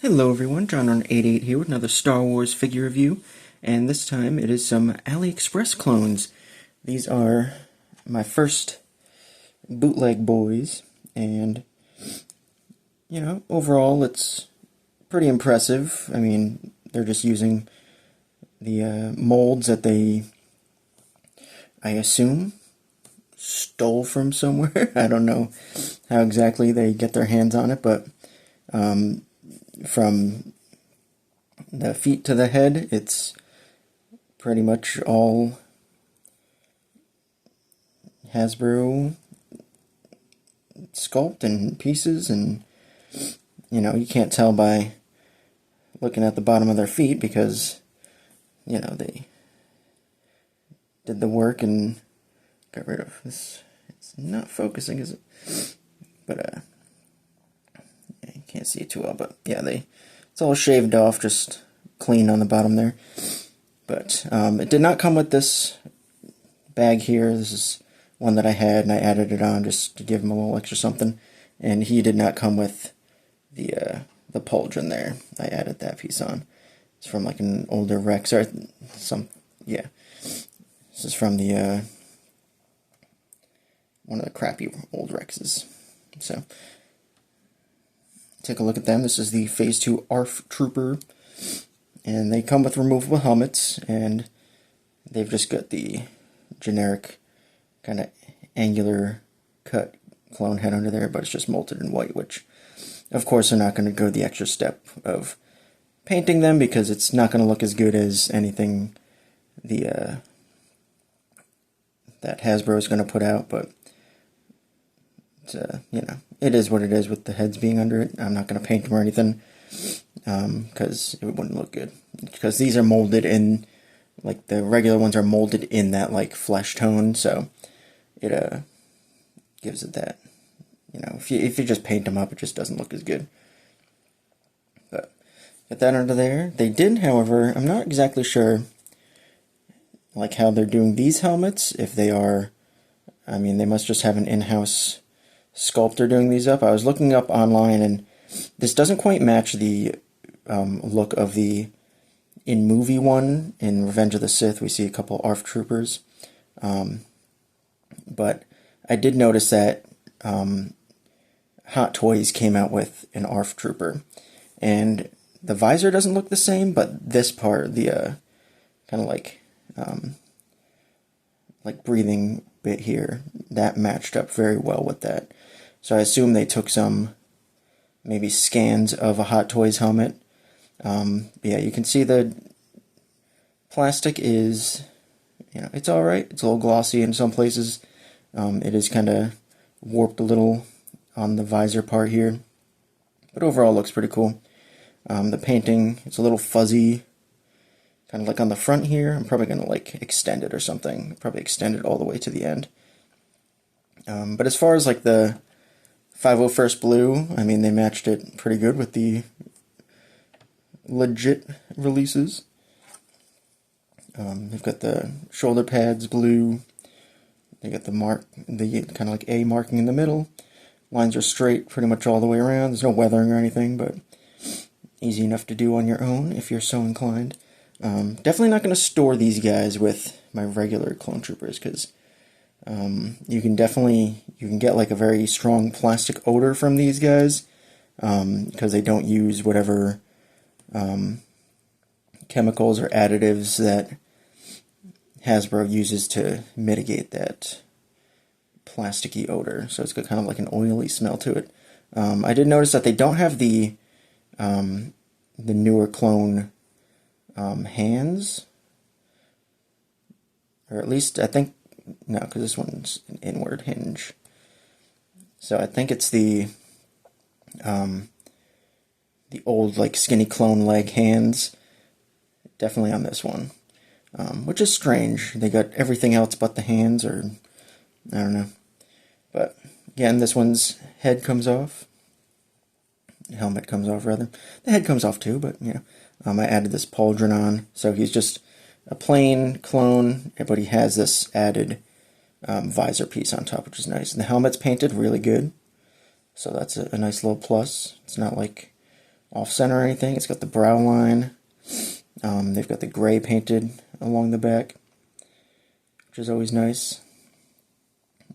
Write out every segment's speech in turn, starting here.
Hello everyone, John on 88 here with another Star Wars figure review, and this time it is some AliExpress clones. These are my first bootleg boys, and, overall it's pretty impressive. I mean, they're just using the molds that they, I assume, stole from somewhere. I don't know how exactly they get their hands on it, but from the feet to the head, it's pretty much all Hasbro sculpt and pieces, and you can't tell by looking at the bottom of their feet because they did the work and got rid of this. It's not focusing, is it? But you can't see it too well, but yeah, it's all shaved off, just clean on the bottom there. But it did not come with this bag here. This is one that I had, and I added it on just to give him a little extra something. And he did not come with the pauldron there. I added that piece on. It's from like an older Rex or yeah. This is from the one of the crappy old Rexes. So take a look at them. This is the Phase 2 ARF Trooper, and they come with removable helmets, and they've just got the generic kind of angular cut clone head under there, but it's just molded in white, which of course they're not going to go the extra step of painting them because it's not going to look as good as anything that Hasbro is going to put out, but it is what it is with the heads being under it. I'm not going to paint them or anything because it wouldn't look good. Because these are molded in, like the regular ones are molded in that like flesh tone, so it gives it that. If you just paint them up, it just doesn't look as good. But get that under there. They did, however, I'm not exactly sure like how they're doing these helmets. If they are, I mean, they must just have an in-house sculptor doing these up. I was looking up online, and this doesn't quite match the look of the in-movie one. In Revenge of the Sith, we see a couple ARF troopers. But I did notice that Hot Toys came out with an ARF trooper, and the visor doesn't look the same, but this part, the kind of like breathing bit here, that matched up very well with that. So I assume they took some maybe scans of a Hot Toys helmet. Yeah, you can see the plastic is, it's alright. It's a little glossy in some places. It is kind of warped a little on the visor part here, but overall it looks pretty cool. The painting, it's a little fuzzy, kind of like on the front here. I'm probably going to like extend it or something. Probably extend it all the way to the end. But as far as like the 501st blue, I mean, they matched it pretty good with the legit releases. They've got the shoulder pads blue. They got the kind of like A marking in the middle. Lines are straight pretty much all the way around. There's no weathering or anything, but easy enough to do on your own if you're so inclined. Definitely not going to store these guys with my regular clone troopers, because you can get like a very strong plastic odor from these guys, because they don't use whatever chemicals or additives that Hasbro uses to mitigate that plasticky odor. So it's got kind of like an oily smell to it. I did notice that they don't have the newer clone hands, or at least I think, no, because this one's an inward hinge. So I think it's the old like skinny clone leg hands, definitely on this one, which is strange. They got everything else but the hands, or I don't know. But again, this one's head comes off. Helmet comes off, rather. The head comes off too, but I added this pauldron on, so he's just a plain clone, but he has this added visor piece on top, which is nice. And the helmet's painted really good, so that's a nice little plus. It's not like off-center or anything. It's got the brow line. They've got the gray painted along the back, which is always nice.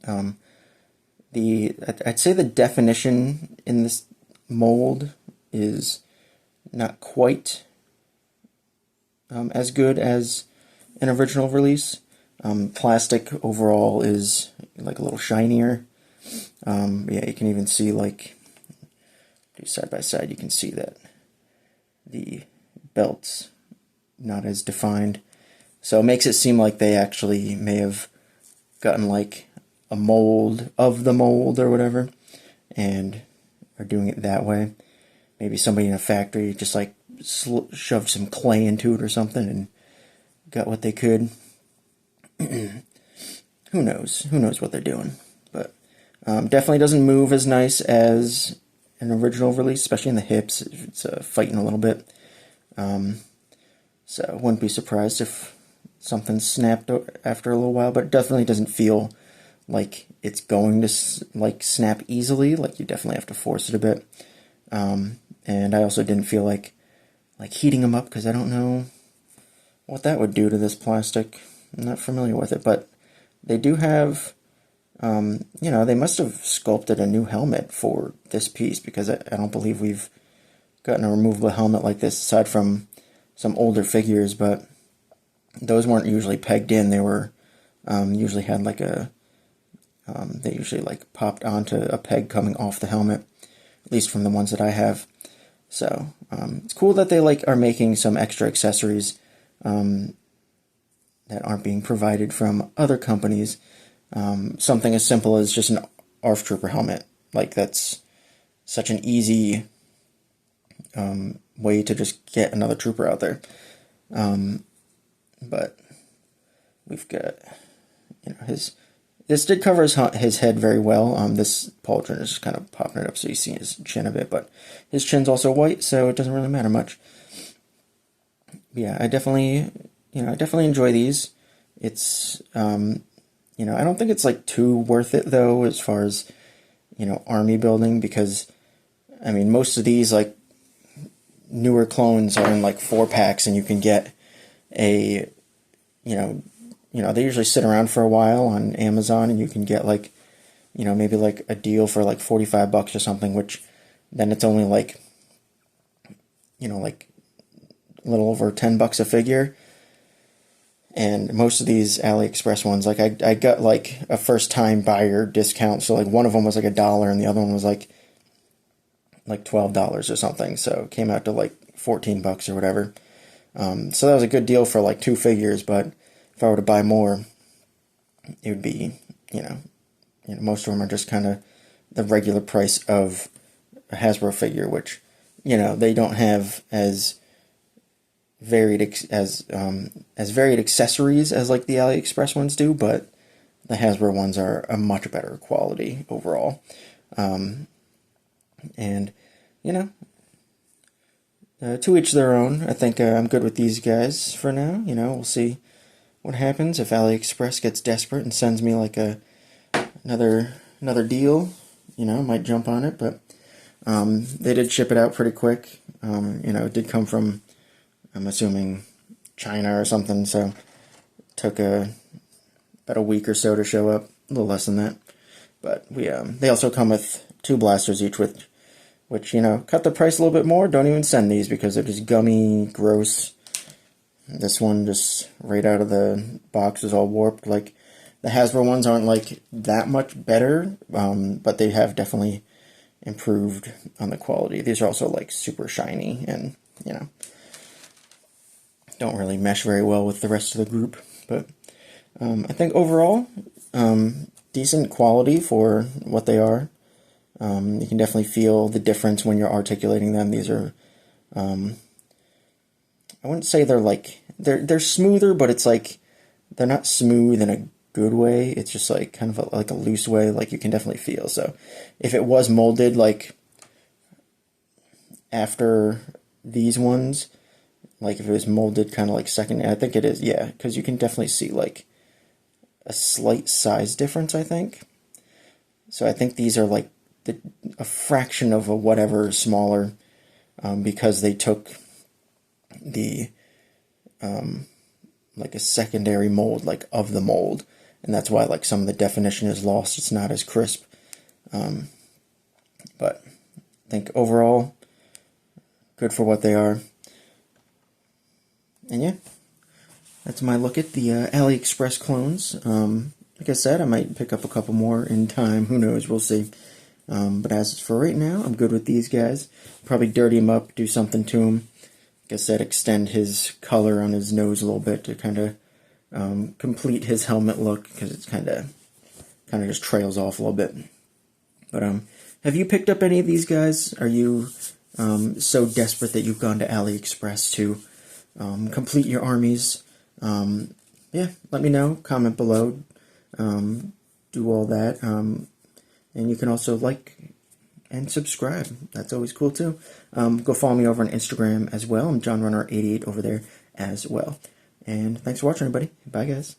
I'd say the definition in this mold is not quite as good as an original release. Plastic overall is like a little shinier. Yeah, you can even see, like, do side by side, you can see that the belt's not as defined. So it makes it seem like they actually may have gotten like a mold of the mold or whatever and are doing it that way. Maybe somebody in a factory just like shoved some clay into it or something and got what they could. Who knows? Who knows what they're doing? But definitely doesn't move as nice as an original release, especially in the hips. It's fighting a little bit. So wouldn't be surprised if something snapped after a little while, but it definitely doesn't feel like it's going to like snap easily. Like you definitely have to force it a bit. And I also didn't feel like heating them up, because I don't know what that would do to this plastic. I'm not familiar with it, but they do have, you know, they must have sculpted a new helmet for this piece, because I don't believe we've gotten a removable helmet like this aside from some older figures, but those weren't usually pegged in. They were usually had like a, they usually like popped onto a peg coming off the helmet, at least from the ones that I have. So it's cool that they like are making some extra accessories that aren't being provided from other companies. Something as simple as just an ARF Trooper helmet. Like, that's such an easy way to just get another trooper out there. But we've got, you know, this did cover his head very well. This pauldron is just kind of popping it up so you see his chin a bit, but his chin's also white, so it doesn't really matter much. Yeah, I definitely enjoy these. It's, you know, I don't think it's like too worth it though, as far as, you know, army building, because, I mean, most of these like newer clones are in like 4-packs, and you can get a, you know, they usually sit around for a while on Amazon, and you can get like, you know, maybe like a deal for like $45 or something, which then it's only like, you know, like a little over $10 a figure. And most of these AliExpress ones, like I got like a first time buyer discount, so like one of them was like $1 and the other one was like $12 or something, so it came out to like $14 or whatever. So that was a good deal for like 2 figures, but if I were to buy more, it would be, you know, most of them are just kind of the regular price of a Hasbro figure, which, you know, they don't have as varied varied accessories as like the AliExpress ones do, but the Hasbro ones are a much better quality overall. And, you know, to each their own. I think I'm good with these guys for now. You know, we'll see what happens if AliExpress gets desperate and sends me like another deal. You know, might jump on it, but they did ship it out pretty quick. You know, it did come from, I'm assuming, China or something, so it took about a week or so to show up, a little less than that. But they also come with 2 blasters each, which, you know, cut the price a little bit more. Don't even send these because they're just gummy, gross. This one just right out of the box is all warped. Like, the Hasbro ones aren't like that much better, but they have definitely improved on the quality. These are also like super shiny and, you know, don't really mesh very well with the rest of the group. But I think overall, decent quality for what they are. You can definitely feel the difference when you're articulating them. These are, I wouldn't say they're like, they're smoother, but it's like, they're not smooth in a good way. It's just like kind of like a loose way, like you can definitely feel. So if it was molded like after these ones, like if it was molded kind of like second, I think it is, yeah, because you can definitely see like a slight size difference, I think. So I think these are like a fraction of a whatever smaller. because they took the like a secondary mold, like of the mold, and that's why like some of the definition is lost. It's not as crisp, but I think overall good for what they are. And yeah, that's my look at the AliExpress clones. Like I said, I might pick up a couple more in time. Who knows? We'll see. But as for right now, I'm good with these guys. Probably dirty him up, do something to him. Like I said, extend his color on his nose a little bit to kind of complete his helmet look, because it's kind of just trails off a little bit. But have you picked up any of these guys? Are you so desperate that you've gone to AliExpress to complete your armies? Yeah, let me know. Comment below. Do all that. And you can also like and subscribe. That's always cool too. Go follow me over on Instagram as well. I'm JohnRunner88 over there as well. And thanks for watching, everybody. Bye, guys.